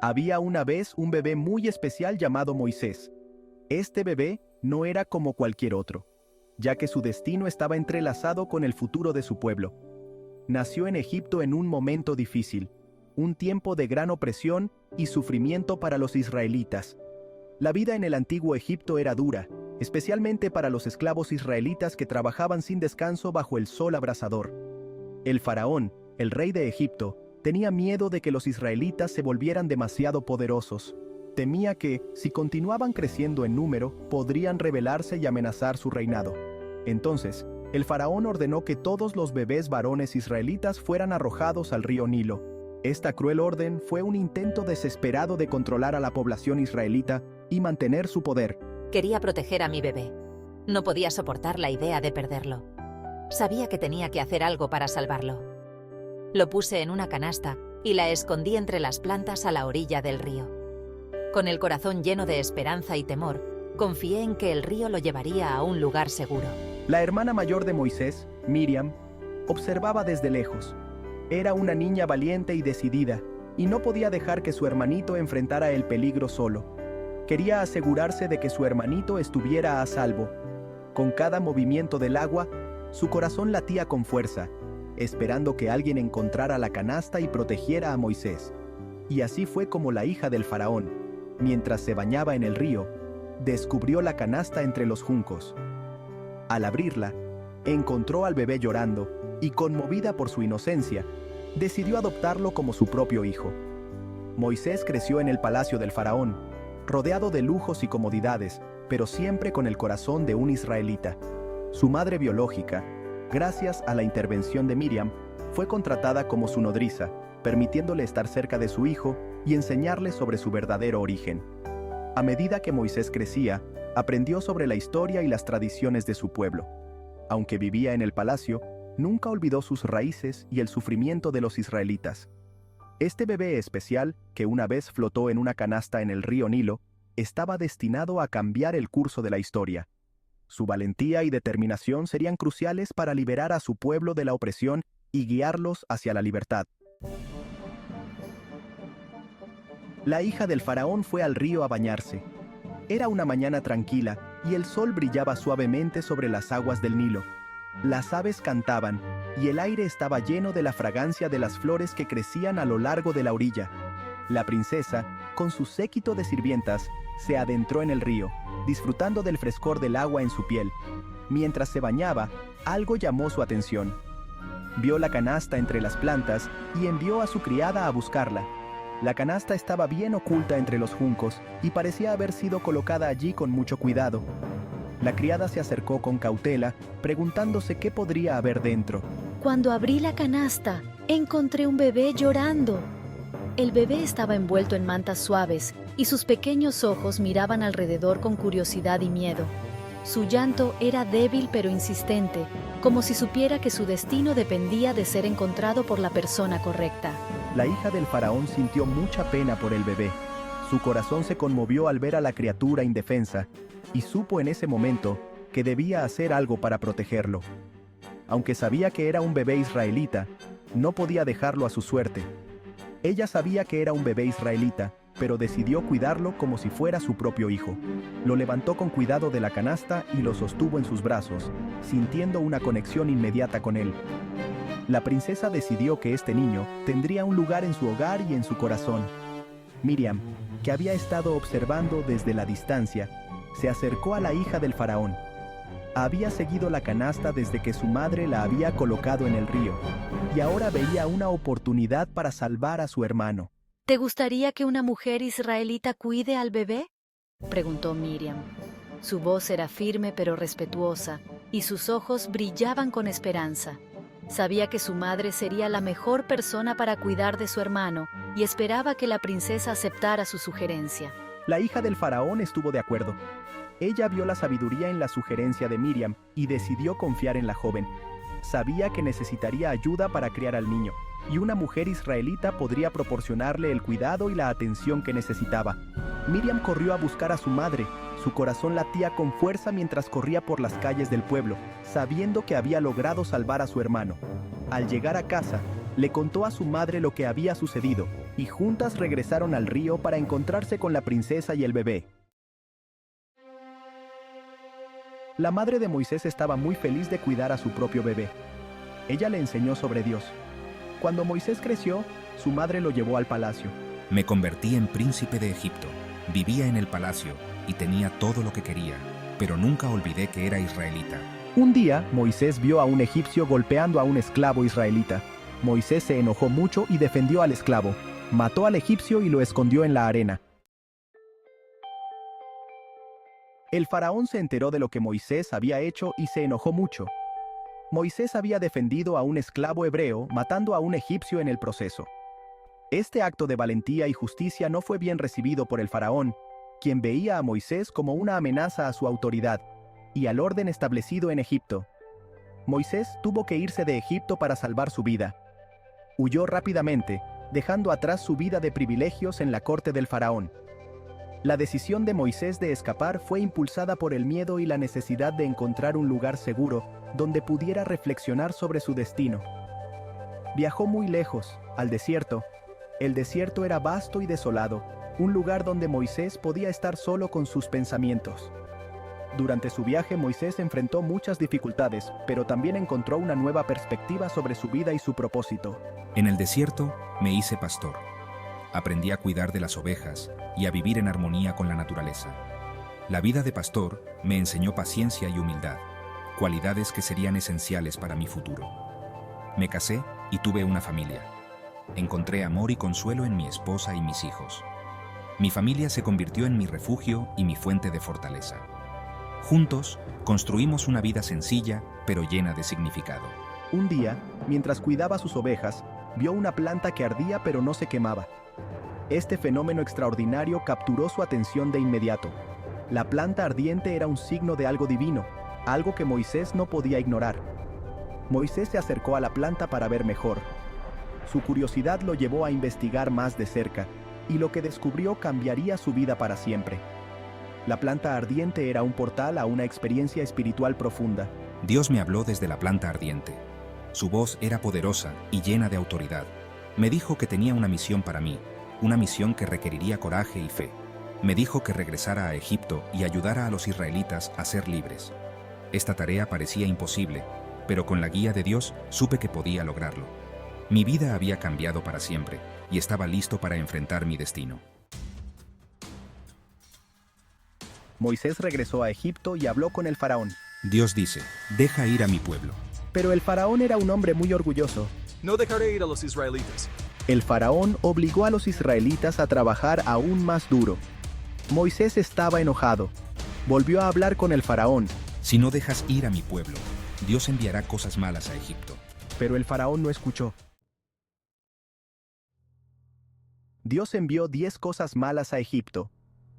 Había una vez un bebé muy especial llamado Moisés. Este bebé no era como cualquier otro, ya que su destino estaba entrelazado con el futuro de su pueblo. Nació en Egipto en un momento difícil, un tiempo de gran opresión y sufrimiento para los israelitas. La vida en el antiguo Egipto era dura, especialmente para los esclavos israelitas que trabajaban sin descanso bajo el sol abrasador. El faraón, el rey de Egipto, tenía miedo de que los israelitas se volvieran demasiado poderosos. Temía que, si continuaban creciendo en número, podrían rebelarse y amenazar su reinado. Entonces, el faraón ordenó que todos los bebés varones israelitas fueran arrojados al río Nilo. Esta cruel orden fue un intento desesperado de controlar a la población israelita y mantener su poder. Quería proteger a mi bebé. No podía soportar la idea de perderlo. Sabía que tenía que hacer algo para salvarlo. Lo puse en una canasta y la escondí entre las plantas a la orilla del río. Con el corazón lleno de esperanza y temor, confié en que el río lo llevaría a un lugar seguro. La hermana mayor de Moisés, Miriam, observaba desde lejos. Era una niña valiente y decidida, y no podía dejar que su hermanito enfrentara el peligro solo. Quería asegurarse de que su hermanito estuviera a salvo. Con cada movimiento del agua, su corazón latía con fuerza, esperando que alguien encontrara la canasta y protegiera a Moisés. Y así fue como la hija del faraón, mientras se bañaba en el río, descubrió la canasta entre los juncos. Al abrirla, encontró al bebé llorando y, conmovida por su inocencia, decidió adoptarlo como su propio hijo. Moisés creció en el palacio del faraón, rodeado de lujos y comodidades, pero siempre con el corazón de un israelita. Su madre biológica, gracias a la intervención de Miriam, fue contratada como su nodriza, permitiéndole estar cerca de su hijo y enseñarle sobre su verdadero origen. A medida que Moisés crecía, aprendió sobre la historia y las tradiciones de su pueblo. Aunque vivía en el palacio, nunca olvidó sus raíces y el sufrimiento de los israelitas. Este bebé especial, que una vez flotó en una canasta en el río Nilo, estaba destinado a cambiar el curso de la historia. Su valentía y determinación serían cruciales para liberar a su pueblo de la opresión y guiarlos hacia la libertad. La hija del faraón fue al río a bañarse. Era una mañana tranquila y el sol brillaba suavemente sobre las aguas del Nilo. Las aves cantaban y el aire estaba lleno de la fragancia de las flores que crecían a lo largo de la orilla. La princesa, con su séquito de sirvientas, se adentró en el río, disfrutando del frescor del agua en su piel. Mientras se bañaba, algo llamó su atención. Vio la canasta entre las plantas y envió a su criada a buscarla. La canasta estaba bien oculta entre los juncos y parecía haber sido colocada allí con mucho cuidado. La criada se acercó con cautela, preguntándose qué podría haber dentro. Cuando abrí la canasta, encontré un bebé llorando. El bebé estaba envuelto en mantas suaves y sus pequeños ojos miraban alrededor con curiosidad y miedo. Su llanto era débil pero insistente, como si supiera que su destino dependía de ser encontrado por la persona correcta. La hija del faraón sintió mucha pena por el bebé. Su corazón se conmovió al ver a la criatura indefensa y supo en ese momento que debía hacer algo para protegerlo. Aunque sabía que era un bebé israelita, no podía dejarlo a su suerte. Ella sabía que era un bebé israelita, pero decidió cuidarlo como si fuera su propio hijo. Lo levantó con cuidado de la canasta y lo sostuvo en sus brazos, sintiendo una conexión inmediata con él. La princesa decidió que este niño tendría un lugar en su hogar y en su corazón. Miriam, que había estado observando desde la distancia, se acercó a la hija del faraón. Había seguido la canasta desde que su madre la había colocado en el río, y ahora veía una oportunidad para salvar a su hermano. ¿Te gustaría que una mujer israelita cuide al bebé?, preguntó Miriam. Su voz era firme pero respetuosa, y sus ojos brillaban con esperanza. Sabía que su madre sería la mejor persona para cuidar de su hermano, y esperaba que la princesa aceptara su sugerencia. La hija del faraón estuvo de acuerdo. Ella vio la sabiduría en la sugerencia de Miriam y decidió confiar en la joven. Sabía que necesitaría ayuda para criar al niño, y una mujer israelita podría proporcionarle el cuidado y la atención que necesitaba. Miriam corrió a buscar a su madre. Su corazón latía con fuerza mientras corría por las calles del pueblo, sabiendo que había logrado salvar a su hermano. Al llegar a casa, Le contó a su madre lo que había sucedido, y juntas regresaron al río para encontrarse con la princesa y el bebé. La madre de Moisés estaba muy feliz de cuidar a su propio bebé. Ella le enseñó sobre Dios. Cuando Moisés creció, su madre lo llevó al palacio. Me convertí en príncipe de Egipto. Vivía en el palacio y tenía todo lo que quería, pero nunca olvidé que era israelita. Un día, Moisés vio a un egipcio golpeando a un esclavo israelita. Moisés se enojó mucho y defendió al esclavo. Mató al egipcio y lo escondió en la arena. El faraón se enteró de lo que Moisés había hecho y se enojó mucho. Moisés había defendido a un esclavo hebreo, matando a un egipcio en el proceso. Este acto de valentía y justicia no fue bien recibido por el faraón, quien veía a Moisés como una amenaza a su autoridad y al orden establecido en Egipto. Moisés tuvo que irse de Egipto para salvar su vida. Huyó rápidamente, dejando atrás su vida de privilegios en la corte del faraón. La decisión de Moisés de escapar fue impulsada por el miedo y la necesidad de encontrar un lugar seguro donde pudiera reflexionar sobre su destino. Viajó muy lejos, al desierto. El desierto era vasto y desolado, un lugar donde Moisés podía estar solo con sus pensamientos. Durante su viaje, Moisés enfrentó muchas dificultades, pero también encontró una nueva perspectiva sobre su vida y su propósito. En el desierto me hice pastor. Aprendí a cuidar de las ovejas y a vivir en armonía con la naturaleza. La vida de pastor me enseñó paciencia y humildad, cualidades que serían esenciales para mi futuro. Me casé y tuve una familia. Encontré amor y consuelo en mi esposa y mis hijos. Mi familia se convirtió en mi refugio y mi fuente de fortaleza. Juntos, construimos una vida sencilla, pero llena de significado. Un día, mientras cuidaba sus ovejas, vio una planta que ardía pero no se quemaba. Este fenómeno extraordinario capturó su atención de inmediato. La planta ardiente era un signo de algo divino, algo que Moisés no podía ignorar. Moisés se acercó a la planta para ver mejor. Su curiosidad lo llevó a investigar más de cerca, y lo que descubrió cambiaría su vida para siempre. La planta ardiente era un portal a una experiencia espiritual profunda. Dios me habló desde la planta ardiente. Su voz era poderosa y llena de autoridad. Me dijo que tenía una misión para mí, una misión que requeriría coraje y fe. Me dijo que regresara a Egipto y ayudara a los israelitas a ser libres. Esta tarea parecía imposible, pero con la guía de Dios supe que podía lograrlo. Mi vida había cambiado para siempre y estaba listo para enfrentar mi destino. Moisés regresó a Egipto y habló con el faraón. Dios dice, deja ir a mi pueblo. Pero el faraón era un hombre muy orgulloso. No dejaré ir a los israelitas. El faraón obligó a los israelitas a trabajar aún más duro. Moisés estaba enojado. Volvió a hablar con el faraón. Si no dejas ir a mi pueblo, Dios enviará cosas malas a Egipto. Pero el faraón no escuchó. Dios envió 10 cosas malas a Egipto.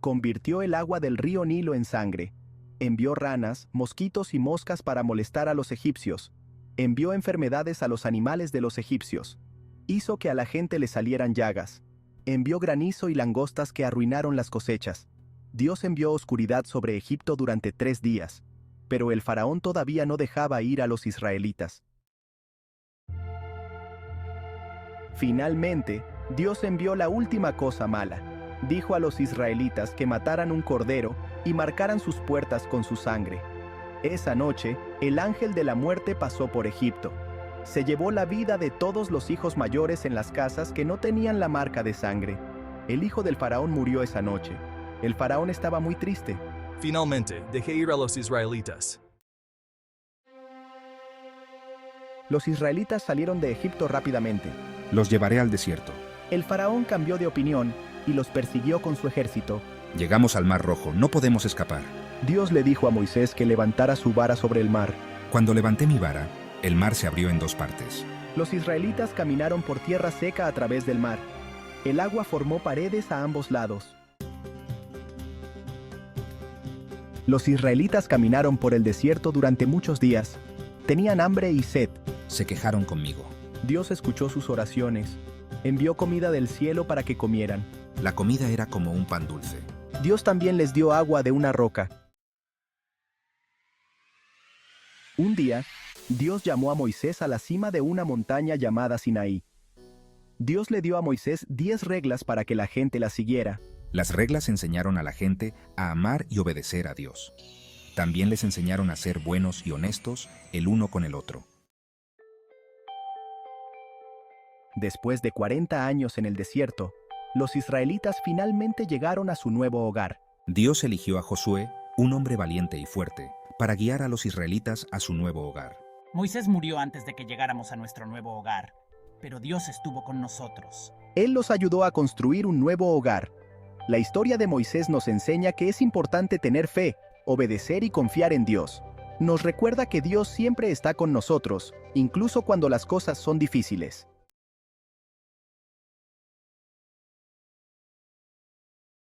Convirtió el agua del río Nilo en sangre. Envió ranas, mosquitos y moscas para molestar a los egipcios. Envió enfermedades a los animales de los egipcios. Hizo que a la gente le salieran llagas. Envió granizo y langostas que arruinaron las cosechas. Dios envió oscuridad sobre Egipto durante 3 días. Pero el faraón todavía no dejaba ir a los israelitas. Finalmente, Dios envió la última cosa mala. Dijo a los israelitas que mataran un cordero y marcaran sus puertas con su sangre. Esa noche, el ángel de la muerte pasó por Egipto. Se llevó la vida de todos los hijos mayores en las casas que no tenían la marca de sangre. El hijo del faraón murió esa noche. El faraón estaba muy triste. Finalmente, dejé ir a los israelitas. Los israelitas salieron de Egipto rápidamente. Los llevaré al desierto. El faraón cambió de opinión y los persiguió con su ejército. Llegamos al Mar Rojo, no podemos escapar. Dios le dijo a Moisés que levantara su vara sobre el mar. Cuando levanté mi vara, el mar se abrió en 2 partes. Los israelitas caminaron por tierra seca a través del mar. El agua formó paredes a ambos lados. Los israelitas caminaron por el desierto durante muchos días. Tenían hambre y sed. Se quejaron conmigo. Dios escuchó sus oraciones. Envió comida del cielo para que comieran. La comida era como un pan dulce. Dios también les dio agua de una roca. Un día, Dios llamó a Moisés a la cima de una montaña llamada Sinaí. Dios le dio a Moisés 10 reglas para que la gente las siguiera. Las reglas enseñaron a la gente a amar y obedecer a Dios. También les enseñaron a ser buenos y honestos el uno con el otro. Después de 40 años en el desierto, los israelitas finalmente llegaron a su nuevo hogar. Dios eligió a Josué, un hombre valiente y fuerte, para guiar a los israelitas a su nuevo hogar. Moisés murió antes de que llegáramos a nuestro nuevo hogar, pero Dios estuvo con nosotros. Él los ayudó a construir un nuevo hogar. La historia de Moisés nos enseña que es importante tener fe, obedecer y confiar en Dios. Nos recuerda que Dios siempre está con nosotros, incluso cuando las cosas son difíciles.